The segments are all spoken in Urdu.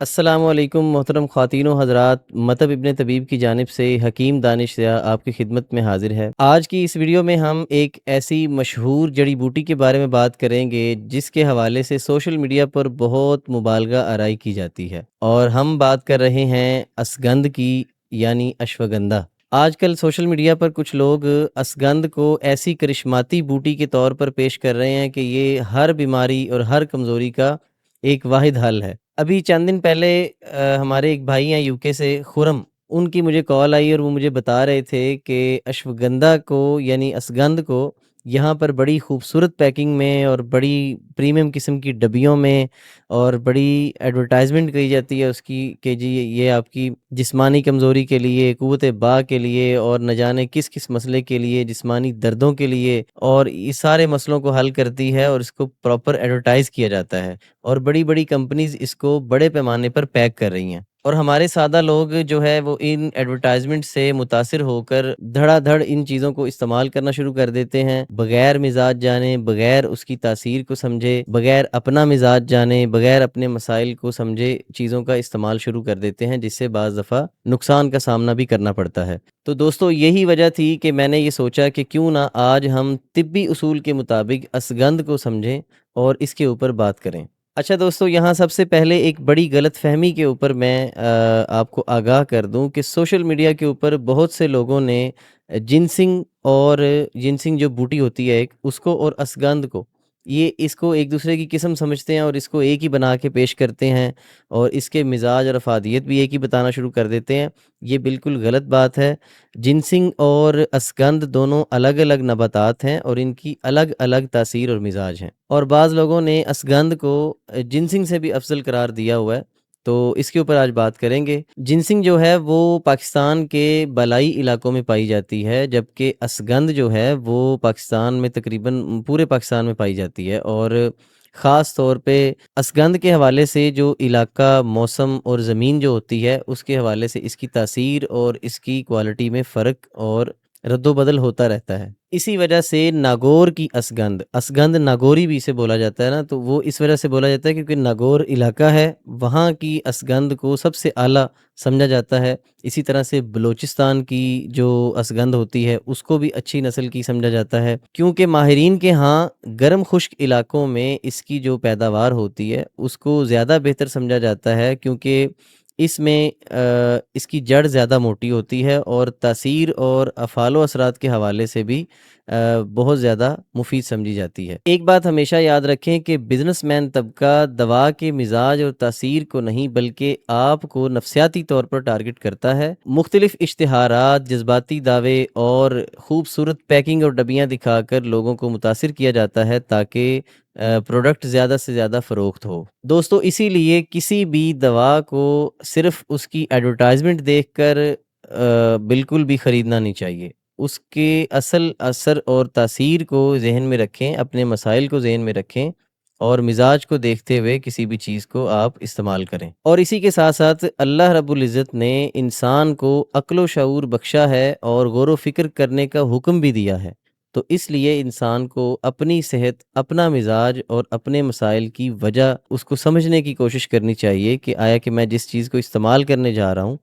السلام علیکم محترم خواتین و حضرات، مطب ابن طبیب کی جانب سے حکیم دانش ضیاء آپ کی خدمت میں حاضر ہے۔ آج کی اس ویڈیو میں ہم ایک ایسی مشہور جڑی بوٹی کے بارے میں بات کریں گے جس کے حوالے سے سوشل میڈیا پر بہت مبالغہ آرائی کی جاتی ہے، اور ہم بات کر رہے ہیں اسگندھ کی، یعنی اشوگندھا۔ آج کل سوشل میڈیا پر کچھ لوگ اسگندھ کو ایسی کرشماتی بوٹی کے طور پر پیش کر رہے ہیں کہ یہ ہر بیماری اور ہر کمزوری کا ایک واحد حل ہے۔ ابھی چند دن پہلے ہمارے ایک بھائی ہیں یو کے سے، خرم، ان کی مجھے کال آئی اور وہ مجھے بتا رہے تھے کہ اشوگندھا کو یعنی اسگندھ کو یہاں پر بڑی خوبصورت پیکنگ میں اور بڑی پریمیم قسم کی ڈبیوں میں اور بڑی ایڈورٹائزمنٹ کی جاتی ہے اس کی کہ جی یہ آپ کی جسمانی کمزوری کے لیے، قوت باء کے لیے، اور نہ جانے کس کس مسئلے کے لیے، جسمانی دردوں کے لیے، اور اس سارے مسئلوں کو حل کرتی ہے، اور اس کو پراپر ایڈورٹائز کیا جاتا ہے، اور بڑی بڑی کمپنیز اس کو بڑے پیمانے پر پیک کر رہی ہیں۔ اور ہمارے سادہ لوگ جو ہے وہ ان ایڈورٹائزمنٹ سے متاثر ہو کر دھڑا دھڑ ان چیزوں کو استعمال کرنا شروع کر دیتے ہیں، بغیر مزاج جانے، بغیر اس کی تاثیر کو سمجھے، بغیر اپنا مزاج جانے، بغیر اپنے مسائل کو سمجھے چیزوں کا استعمال شروع کر دیتے ہیں، جس سے بعض دفعہ نقصان کا سامنا بھی کرنا پڑتا ہے۔ تو دوستو یہی وجہ تھی کہ میں نے یہ سوچا کہ کیوں نہ آج ہم طبی اصول کے مطابق اسگندھ کو سمجھیں اور اس کے اوپر بات کریں۔ اچھا دوستو، یہاں سب سے پہلے ایک بڑی غلط فہمی کے اوپر میں آپ کو آگاہ کر دوں کہ سوشل میڈیا کے اوپر بہت سے لوگوں نے جنسنگ اور جنسنگ جو بوٹی ہوتی ہے ایک، اس کو اور اسگندھ کو، یہ اس کو ایک دوسرے کی قسم سمجھتے ہیں اور اس کو ایک ہی بنا کے پیش کرتے ہیں، اور اس کے مزاج اور افادیت بھی ایک ہی بتانا شروع کر دیتے ہیں۔ یہ بالکل غلط بات ہے۔ جنسنگ اور اسگندھ دونوں الگ الگ نباتات ہیں اور ان کی الگ الگ تاثیر اور مزاج ہیں، اور بعض لوگوں نے اسگندھ کو جنسنگ سے بھی افضل قرار دیا ہوا ہے، تو اس کے اوپر آج بات کریں گے۔ جنسنگ جو ہے وہ پاکستان کے بالائی علاقوں میں پائی جاتی ہے، جبکہ اسگندھ جو ہے وہ پاکستان میں تقریباً پورے پاکستان میں پائی جاتی ہے، اور خاص طور پہ اسگندھ کے حوالے سے جو علاقہ، موسم اور زمین جو ہوتی ہے اس کے حوالے سے اس کی تاثیر اور اس کی کوالٹی میں فرق اور رد و بدل ہوتا رہتا ہے۔ اسی وجہ سے ناگور کی اسگندھ، اسگندھ ناگوری بھی اسے بولا جاتا ہے نا، تو وہ اس وجہ سے بولا جاتا ہے کیونکہ ناگور علاقہ ہے، وہاں کی اسگندھ کو سب سے اعلیٰ سمجھا جاتا ہے۔ اسی طرح سے بلوچستان کی جو اسگندھ ہوتی ہے اس کو بھی اچھی نسل کی سمجھا جاتا ہے، کیونکہ ماہرین کے ہاں گرم خشک علاقوں میں اس کی جو پیداوار ہوتی ہے اس کو زیادہ بہتر سمجھا جاتا ہے، کیونکہ اس میں اس کی جڑ زیادہ موٹی ہوتی ہے، اور تاثیر اور افعال و اثرات کے حوالے سے بھی بہت زیادہ مفید سمجھی جاتی ہے۔ ایک بات ہمیشہ یاد رکھیں کہ بزنس مین طبقہ دوا کے مزاج اور تاثیر کو نہیں بلکہ آپ کو نفسیاتی طور پر ٹارگٹ کرتا ہے۔ مختلف اشتہارات، جذباتی دعوے اور خوبصورت پیکنگ اور ڈبیاں دکھا کر لوگوں کو متاثر کیا جاتا ہے تاکہ پروڈکٹ زیادہ سے زیادہ فروخت ہو۔ دوستو اسی لیے کسی بھی دوا کو صرف اس کی ایڈورٹائزمنٹ دیکھ کر بالکل بھی خریدنا نہیں چاہیے۔ اس کے اصل اثر اور تاثیر کو ذہن میں رکھیں، اپنے مسائل کو ذہن میں رکھیں، اور مزاج کو دیکھتے ہوئے کسی بھی چیز کو آپ استعمال کریں۔ اور اسی کے ساتھ ساتھ اللہ رب العزت نے انسان کو عقل و شعور بخشا ہے اور غور و فکر کرنے کا حکم بھی دیا ہے، تو اس لیے انسان کو اپنی صحت، اپنا مزاج اور اپنے مسائل کی وجہ اس کو سمجھنے کی کوشش کرنی چاہیے کہ آیا کہ میں جس چیز کو استعمال کرنے جا رہا ہوں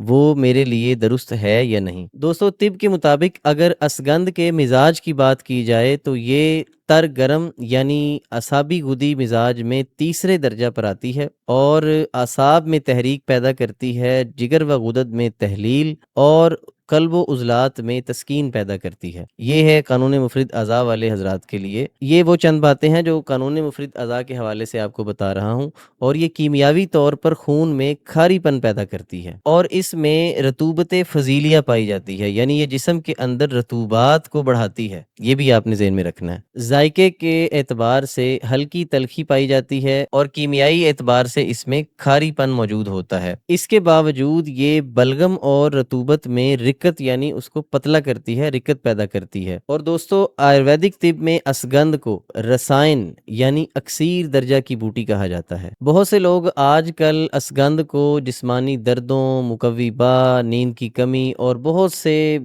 وہ میرے لیے درست ہے یا نہیں۔ دوستو طب کے مطابق اگر اسگندھ کے مزاج کی بات کی جائے تو یہ تر گرم یعنی اعصابی گودی مزاج میں تیسرے درجہ پر آتی ہے، اور اعصاب میں تحریک پیدا کرتی ہے، جگر و غدد میں تحلیل اور قلب و عضلات میں تسکین پیدا کرتی ہے۔ یہ ہے قانون مفرد اعضاء والے حضرات کے لیے۔ یہ وہ چند باتیں ہیں جو قانون مفرد اعضاء کے حوالے سے آپ کو بتا رہا ہوں، اور یہ کیمیاوی طور پر خون میں کھاری پن پیدا کرتی ہے، اور اس میں رطوبت فضیلیہ پائی جاتی ہے، یعنی یہ جسم کے اندر رطوبات کو بڑھاتی ہے، یہ بھی آپ نے ذہن میں رکھنا ہے۔ ذائقے کے اعتبار سے ہلکی تلخی پائی جاتی ہے، اور کیمیائی اعتبار سے اس میں کھاری پن موجود ہوتا ہے۔ اس کے باوجود یہ بلغم اور رطوبت میں رکت یعنی اس کو پتلا کرتی ہے، رکت پیدا کرتی ہے۔ اور دوستو آیورویدک طب میں اسگندھ کو رسائن یعنی اکسیر درجہ کی بوٹی کہا جاتا ہے۔ بہت سے لوگ آج کل اسگندھ کو جسمانی دردوں، مقوی باء، نیند کی کمی اور بہت سے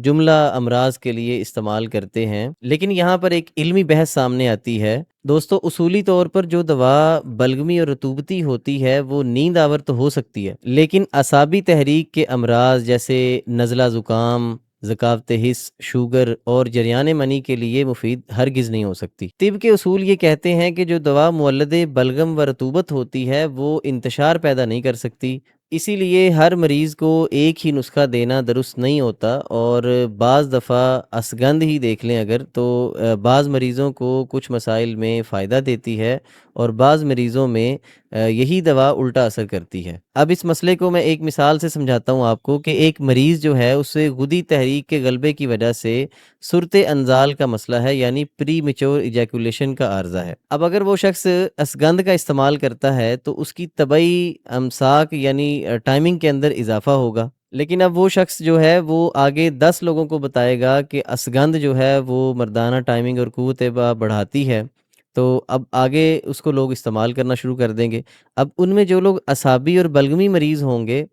جملہ امراض کے لیے استعمال کرتے ہیں، لیکن یہاں پر ایک علمی بحث سامنے آتی ہے دوستو اصولی طور پر جو دوا بلغمی اور رطوبتی ہوتی ہے وہ نیند آور تو ہو سکتی ہے، لیکن اعصابی تحریک کے امراض جیسے نزلہ زکام، ذکاوت حس، شوگر اور جریان منی کے لیے مفید ہرگز نہیں ہو سکتی۔ طب کے اصول یہ کہتے ہیں کہ جو دوا مولد بلغم و رطوبت ہوتی ہے وہ انتشار پیدا نہیں کر سکتی، اسی لیے ہر مریض کو ایک ہی نسخہ دینا درست نہیں ہوتا، اور بعض دفعہ اسگند ہی دیکھ لیں اگر تو بعض مریضوں کو کچھ مسائل میں فائدہ دیتی ہے اور بعض مریضوں میں یہی دوا الٹا اثر کرتی ہے۔ اب اس مسئلے کو میں ایک مثال سے سمجھاتا ہوں آپ کو کہ ایک مریض جو ہے اسے غدی تحریک کے غلبے کی وجہ سے صورت انزال کا مسئلہ ہے، یعنی پری میچور ایجیکولیشن کا عارضہ ہے۔ اب اگر وہ شخص اسگند کا استعمال کرتا ہے تو اس کی طبعی امساک یعنی ٹائمنگ کے اندر اضافہ ہوگا، لیکن اب وہ شخص جو ہے وہ آگے 10 لوگوں کو بتائے گا کہ اسگند جو ہے وہ مردانہ ٹائمنگ اور قوت بڑھاتی ہے، تو اب آگے اس کو لوگ استعمال کرنا شروع کر دیں گے۔ اب ان میں جو لوگ اعصابی اور بلغمی مریض ہوں گے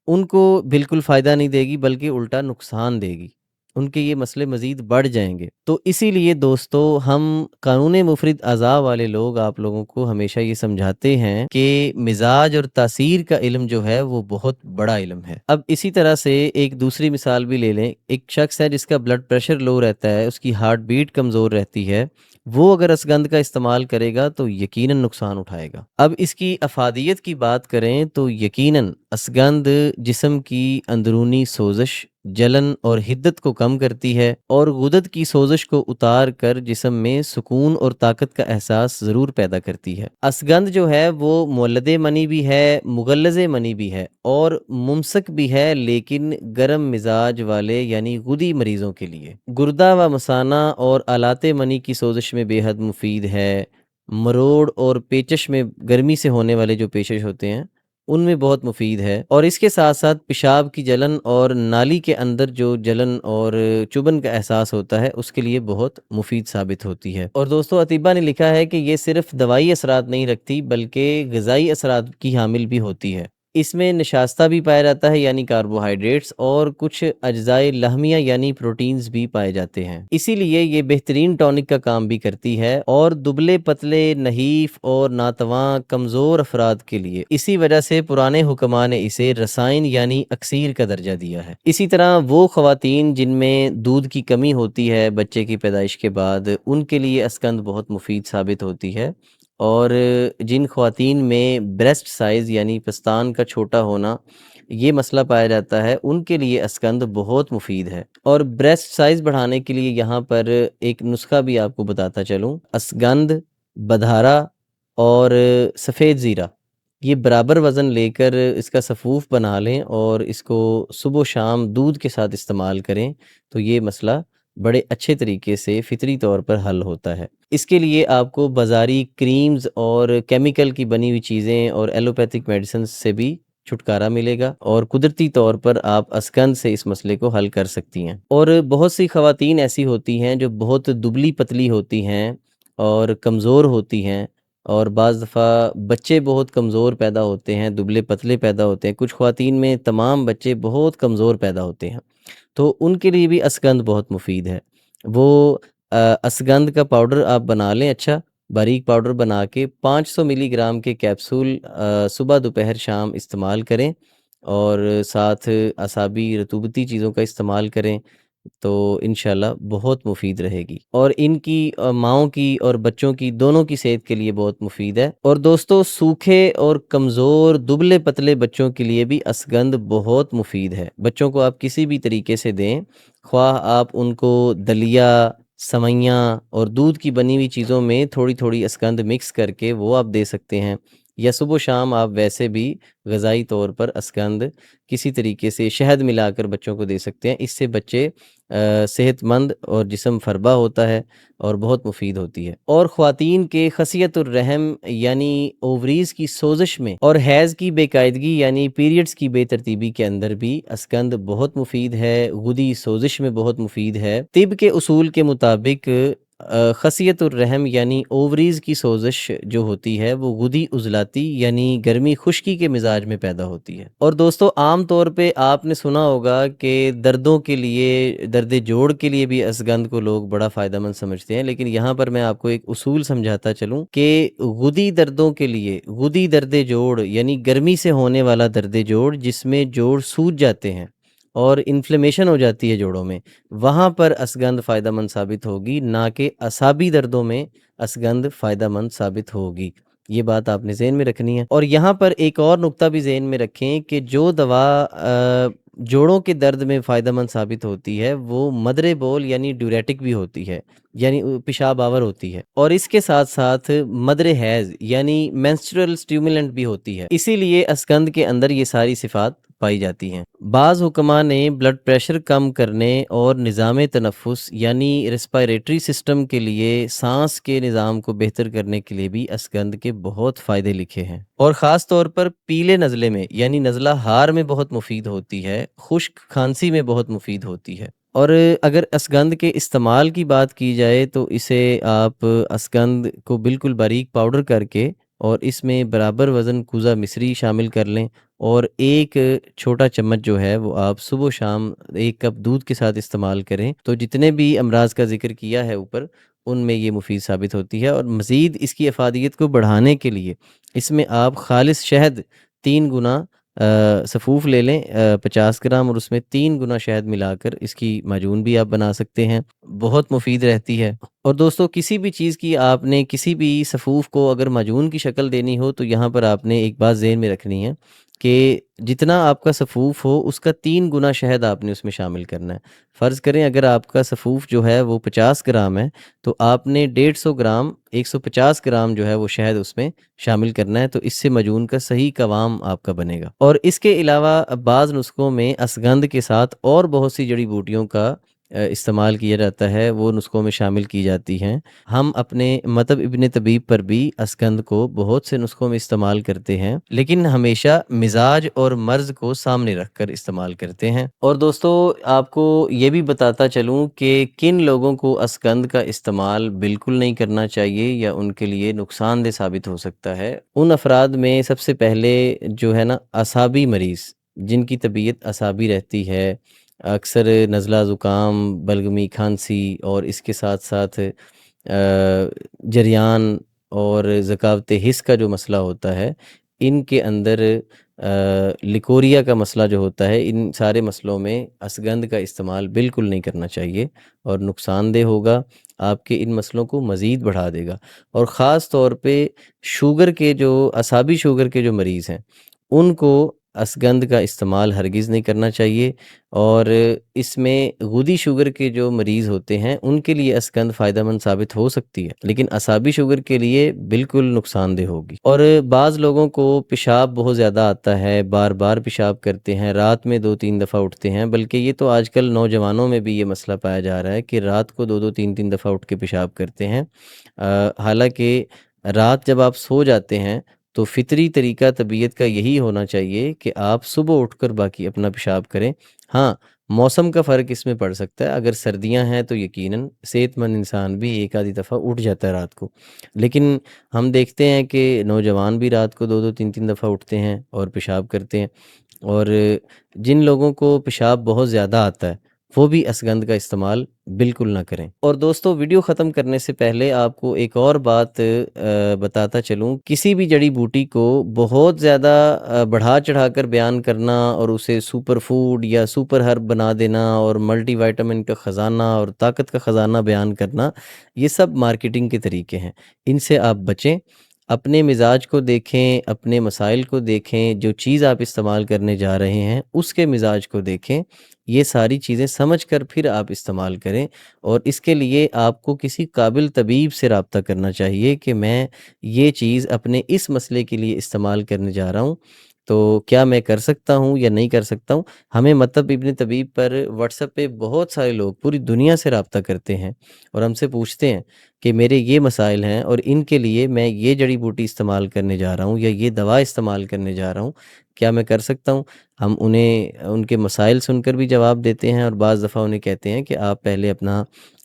ان کو بالکل فائدہ نہیں دے گی بلکہ الٹا نقصان دے گی، ان کے یہ مسئلے مزید بڑھ جائیں گے۔ تو اسی لیے دوستو ہم قانون مفرد اعضاء والے لوگ آپ لوگوں کو ہمیشہ یہ سمجھاتے ہیں کہ مزاج اور تاثیر کا علم جو ہے وہ بہت بڑا علم ہے۔ اب اسی طرح سے ایک دوسری مثال بھی لے لیں، ایک شخص ہے جس کا بلڈ پریشر لو رہتا ہے، اس کی ہارٹ بیٹ کمزور رہتی ہے، وہ اگر اسگند کا استعمال کرے گا تو یقیناً نقصان اٹھائے گا۔ اب اس کی افادیت کی بات کریں تو یقیناً اسگند جسم کی اندرونی سوزش، جلن اور حدت کو کم کرتی ہے اور غدد کی سوزش کو اتار کر جسم میں سکون اور طاقت کا احساس ضرور پیدا کرتی ہے۔ اسگند جو ہے وہ مولد منی بھی ہے، مغلظ منی بھی ہے اور ممسک بھی ہے، لیکن گرم مزاج والے یعنی غدی مریضوں کے لیے گردہ و مثانہ اور آلات منی کی سوزش میں بے حد مفید ہے۔ مروڑ اور پیچش میں گرمی سے ہونے والے جو پیچش ہوتے ہیں ان میں بہت مفید ہے، اور اس کے ساتھ ساتھ پیشاب کی جلن اور نالی کے اندر جو جلن اور چبھن کا احساس ہوتا ہے اس کے لیے بہت مفید ثابت ہوتی ہے۔ اور دوستو اطباء نے لکھا ہے کہ یہ صرف دوائی اثرات نہیں رکھتی بلکہ غذائی اثرات کی حامل بھی ہوتی ہے۔ اس میں نشاستہ بھی پایا جاتا ہے یعنی کاربوہائیڈریٹس، اور کچھ اجزائے لحمیہ یعنی پروٹینز بھی پائے جاتے ہیں، اسی لیے یہ بہترین ٹونک کا کام بھی کرتی ہے، اور دبلے پتلے، نحیف اور ناتواں کمزور افراد کے لیے اسی وجہ سے پرانے حکماء نے اسے رسائن یعنی اکسیر کا درجہ دیا ہے۔ اسی طرح وہ خواتین جن میں دودھ کی کمی ہوتی ہے بچے کی پیدائش کے بعد، ان کے لیے اسکند بہت مفید ثابت ہوتی ہے، اور جن خواتین میں بریسٹ سائز یعنی پستان کا چھوٹا ہونا یہ مسئلہ پایا جاتا ہے ان کے لیے اسکند بہت مفید ہے۔ اور بریسٹ سائز بڑھانے کے لیے یہاں پر ایک نسخہ بھی آپ کو بتاتا چلوں، اسگند، بدھارا اور سفید زیرہ یہ برابر وزن لے کر اس کا سفوف بنا لیں اور اس کو صبح و شام دودھ کے ساتھ استعمال کریں تو یہ مسئلہ بڑے اچھے طریقے سے فطری طور پر حل ہوتا ہے۔ اس کے لیے آپ کو بازاری کریمز اور کیمیکل کی بنی ہوئی چیزیں اور ایلوپیتھک میڈیسنز سے بھی چھٹکارا ملے گا، اور قدرتی طور پر آپ اسکند سے اس مسئلے کو حل کر سکتی ہیں۔ اور بہت سی خواتین ایسی ہوتی ہیں جو بہت دبلی پتلی ہوتی ہیں اور کمزور ہوتی ہیں، اور بعض دفعہ بچے بہت کمزور پیدا ہوتے ہیں، دبلے پتلے پیدا ہوتے ہیں، کچھ خواتین میں تمام بچے بہت کمزور پیدا ہوتے ہیں، تو ان کے لیے بھی اسگند بہت مفید ہے۔ وہ اسگند کا پاؤڈر آپ بنا لیں، اچھا باریک پاؤڈر بنا کے 500 ملی گرام کے کیپسول صبح دوپہر شام استعمال کریں، اور ساتھ اعصابی رطوبتی چیزوں کا استعمال کریں تو انشاءاللہ بہت مفید رہے گی، اور ان کی ماؤں کی اور بچوں کی دونوں کی صحت کے لیے بہت مفید ہے۔ اور دوستو سوکھے اور کمزور دبلے پتلے بچوں کے لیے بھی اسگند بہت مفید ہے۔ بچوں کو آپ کسی بھی طریقے سے دیں، خواہ آپ ان کو دلیا، سوئیاں اور دودھ کی بنی ہوئی چیزوں میں تھوڑی تھوڑی اسگند مکس کر کے وہ آپ دے سکتے ہیں، یا صبح و شام آپ ویسے بھی غذائی طور پر اسگند کسی طریقے سے شہد ملا کر بچوں کو دے سکتے ہیں، اس سے بچے صحت مند اور جسم فربا ہوتا ہے اور بہت مفید ہوتی ہے۔ اور خواتین کے خصیت الرحم یعنی اووریز کی سوزش میں اور حیض کی بے قاعدگی یعنی پیریڈز کی بے ترتیبی کے اندر بھی اسگند بہت مفید ہے، غدی سوزش میں بہت مفید ہے۔ طب کے اصول کے مطابق خصیت الرحم یعنی اووریز کی سوزش جو ہوتی ہے وہ غدی عضلاتی یعنی گرمی خشکی کے مزاج میں پیدا ہوتی ہے۔ اور دوستو عام طور پہ آپ نے سنا ہوگا کہ دردوں کے لیے، درد جوڑ کے لیے بھی اسگند کو لوگ بڑا فائدہ مند سمجھتے ہیں، لیکن یہاں پر میں آپ کو ایک اصول سمجھاتا چلوں کہ غدی دردوں کے لیے، غدی درد جوڑ یعنی گرمی سے ہونے والا درد جوڑ جس میں جوڑ سوج جاتے ہیں اور انفلیمیشن ہو جاتی ہے جوڑوں میں، وہاں پر اسگند فائدہ مند ثابت ہوگی، نہ کہ اعصابی دردوں میں اسگند فائدہ مند ثابت ہوگی۔ یہ بات آپ نے ذہن میں رکھنی ہے۔ اور یہاں پر ایک اور نقطہ بھی ذہن میں رکھیں کہ جو دوا جوڑوں کے درد میں فائدہ مند ثابت ہوتی ہے وہ مدر بول یعنی ڈیوریٹک بھی ہوتی ہے، یعنی پیشاب آور ہوتی ہے، اور اس کے ساتھ ساتھ مدر حیض یعنی مینسٹرل سٹیمولنٹ بھی ہوتی ہے، اسی لیے اسکند کے اندر یہ ساری صفات پائی جاتی ہیں۔ بعض حکماء نے بلڈ پریشر کم کرنے اور نظام تنفس یعنی ریسپائریٹری سسٹم کے لیے، سانس کے نظام کو بہتر کرنے کے لیے بھی اسگند کے بہت فائدے لکھے ہیں، اور خاص طور پر پیلے نزلے میں یعنی نزلہ ہار میں بہت مفید ہوتی ہے، خشک کھانسی میں بہت مفید ہوتی ہے۔ اور اگر اسگند کے استعمال کی بات کی جائے تو اسے آپ اسگند کو بالکل باریک پاؤڈر کر کے اور اس میں برابر وزن کوزہ مصری شامل کر لیں، اور ایک چھوٹا چمچ جو ہے وہ آپ صبح و شام ایک کپ دودھ کے ساتھ استعمال کریں، تو جتنے بھی امراض کا ذکر کیا ہے اوپر ان میں یہ مفید ثابت ہوتی ہے۔ اور مزید اس کی افادیت کو بڑھانے کے لیے اس میں آپ خالص شہد 3 گنا سفوف لے لیں 50 گرام، اور اس میں 3 گنا شہد ملا کر اس کی معجون بھی آپ بنا سکتے ہیں، بہت مفید رہتی ہے۔ اور دوستو کسی بھی چیز کی آپ نے کسی بھی سفوف کو اگر معجون کی شکل دینی ہو تو یہاں پر آپ نے ایک بات ذہن میں رکھنی ہے کہ جتنا آپ کا سفوف ہو اس کا 3 گنا شہد آپ نے اس میں شامل کرنا ہے۔ فرض کریں اگر آپ کا سفوف جو ہے وہ 50 گرام ہے تو آپ نے 150 گرام 150 گرام جو ہے وہ شہد اس میں شامل کرنا ہے، تو اس سے معجون کا صحیح قوام آپ کا بنے گا۔ اور اس کے علاوہ بعض نسخوں میں اسگند کے ساتھ اور بہت سی جڑی بوٹیوں کا استعمال کیا جاتا ہے، وہ نسخوں میں شامل کی جاتی ہیں۔ ہم اپنے مطب ابن طبیب پر بھی اسگند کو بہت سے نسخوں میں استعمال کرتے ہیں، لیکن ہمیشہ مزاج اور مرض کو سامنے رکھ کر استعمال کرتے ہیں۔ اور دوستو آپ کو یہ بھی بتاتا چلوں کہ کن لوگوں کو اسگند کا استعمال بالکل نہیں کرنا چاہیے یا ان کے لیے نقصان دہ ثابت ہو سکتا ہے۔ ان افراد میں سب سے پہلے جو ہے نا اعصابی مریض، جن کی طبیعت اعصابی رہتی ہے، اکثر نزلہ زکام، بلغمی، کھانسی، اور اس کے ساتھ ساتھ جریان اور ذکاوت حس کا جو مسئلہ ہوتا ہے، ان کے اندر لیکوریا کا مسئلہ جو ہوتا ہے، ان سارے مسئلوں میں اسگند کا استعمال بالکل نہیں کرنا چاہیے اور نقصان دہ ہوگا، آپ کے ان مسئلوں کو مزید بڑھا دے گا۔ اور خاص طور پہ شوگر کے جو اعصابی شوگر کے جو مریض ہیں ان کو اسگند کا استعمال ہرگز نہیں کرنا چاہیے، اور اس میں غدی شوگر کے جو مریض ہوتے ہیں ان کے لیے اسگند فائدہ مند ثابت ہو سکتی ہے، لیکن اعصابی شوگر کے لیے بالکل نقصان دہ ہوگی۔ اور بعض لوگوں کو پیشاب بہت زیادہ آتا ہے، بار بار پیشاب کرتے ہیں، رات میں 2-3 دفعہ اٹھتے ہیں، بلکہ یہ تو آج کل نوجوانوں میں بھی یہ مسئلہ پایا جا رہا ہے کہ رات کو 2-3 دفعہ اٹھ کے پیشاب کرتے ہیں۔ حالانکہ رات جب آپ سو جاتے ہیں تو فطری طریقہ طبیعت کا یہی ہونا چاہیے کہ آپ صبح اٹھ کر باقی اپنا پیشاب کریں۔ ہاں، موسم کا فرق اس میں پڑ سکتا ہے، اگر سردیاں ہیں تو یقیناً صحت مند انسان بھی ایک آدھی دفعہ اٹھ جاتا ہے رات کو، لیکن ہم دیکھتے ہیں کہ نوجوان بھی رات کو 2-3 دفعہ اٹھتے ہیں اور پیشاب کرتے ہیں، اور جن لوگوں کو پیشاب بہت زیادہ آتا ہے وہ بھی اسگند کا استعمال بالکل نہ کریں۔ اور دوستو ویڈیو ختم کرنے سے پہلے آپ کو ایک اور بات بتاتا چلوں، کسی بھی جڑی بوٹی کو بہت زیادہ بڑھا چڑھا کر بیان کرنا اور اسے سپر فوڈ یا سپر ہرب بنا دینا اور ملٹی وائٹامن کا خزانہ اور طاقت کا خزانہ بیان کرنا، یہ سب مارکیٹنگ کے طریقے ہیں، ان سے آپ بچیں۔ اپنے مزاج کو دیکھیں، اپنے مسائل کو دیکھیں، جو چیز آپ استعمال کرنے جا رہے ہیں اس کے مزاج کو دیکھیں، یہ ساری چیزیں سمجھ کر پھر آپ استعمال کریں، اور اس کے لیے آپ کو کسی قابل طبیب سے رابطہ کرنا چاہیے کہ میں یہ چیز اپنے اس مسئلے کے لیے استعمال کرنے جا رہا ہوں، تو کیا میں کر سکتا ہوں یا نہیں کر سکتا ہوں۔ ہمیں مطب ابن طبیب پر واٹس ایپ پہ بہت سارے لوگ پوری دنیا سے رابطہ کرتے ہیں اور ہم سے پوچھتے ہیں کہ میرے یہ مسائل ہیں اور ان کے لیے میں یہ جڑی بوٹی استعمال کرنے جا رہا ہوں یا یہ دوا استعمال کرنے جا رہا ہوں، کیا میں کر سکتا ہوں؟ ہم انہیں ان کے مسائل سن کر بھی جواب دیتے ہیں، اور بعض دفعہ انہیں کہتے ہیں کہ آپ پہلے اپنا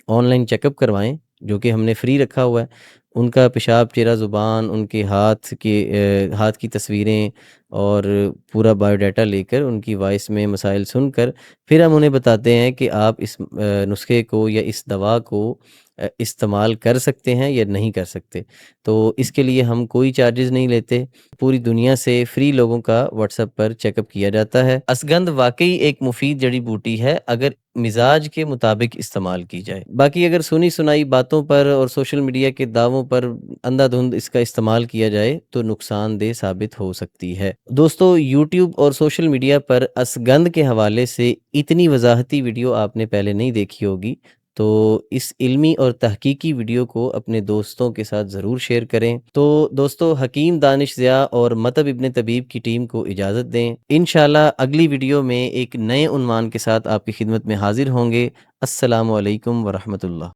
آن لائن چیک اپ کروائیں، جو کہ ہم نے فری رکھا ہوا ہے، ان کا پیشاب، چہرہ، زبان، ان کے ہاتھ کی تصویریں اور پورا بایو ڈیٹا لے کر ان کی وائس میں مسائل سن کر پھر ہم انہیں بتاتے ہیں کہ آپ اس نسخے کو یا اس دوا کو استعمال کر سکتے ہیں یا نہیں کر سکتے۔ تو اس کے لیے ہم کوئی چارجز نہیں لیتے، پوری دنیا سے فری لوگوں کا واٹس ایپ پر چیک اپ کیا جاتا ہے۔ اسگندھ واقعی ایک مفید جڑی بوٹی ہے اگر مزاج کے مطابق استعمال کی جائے۔ باقی اگر سنی سنائی باتوں پر اور سوشل میڈیا کے دعووں پر اندھا دھند اس کا استعمال کیا جائے تو نقصان دہ ثابت ہو سکتی ہے۔ دوستو، یوٹیوب اور سوشل میڈیا پر اسگندھ کے حوالے سے اتنی وضاحتی ویڈیو آپ نے پہلے نہیں دیکھی ہوگی، تو اس علمی اور تحقیقی ویڈیو کو اپنے دوستوں کے ساتھ ضرور شیئر کریں۔ تو دوستو، حکیم دانش ضیاء اور مطب ابن طبیب کی ٹیم کو اجازت دیں، انشاءاللہ اگلی ویڈیو میں ایک نئے عنوان کے ساتھ آپ کی خدمت میں حاضر ہوں گے۔ السلام علیکم ورحمۃ اللہ۔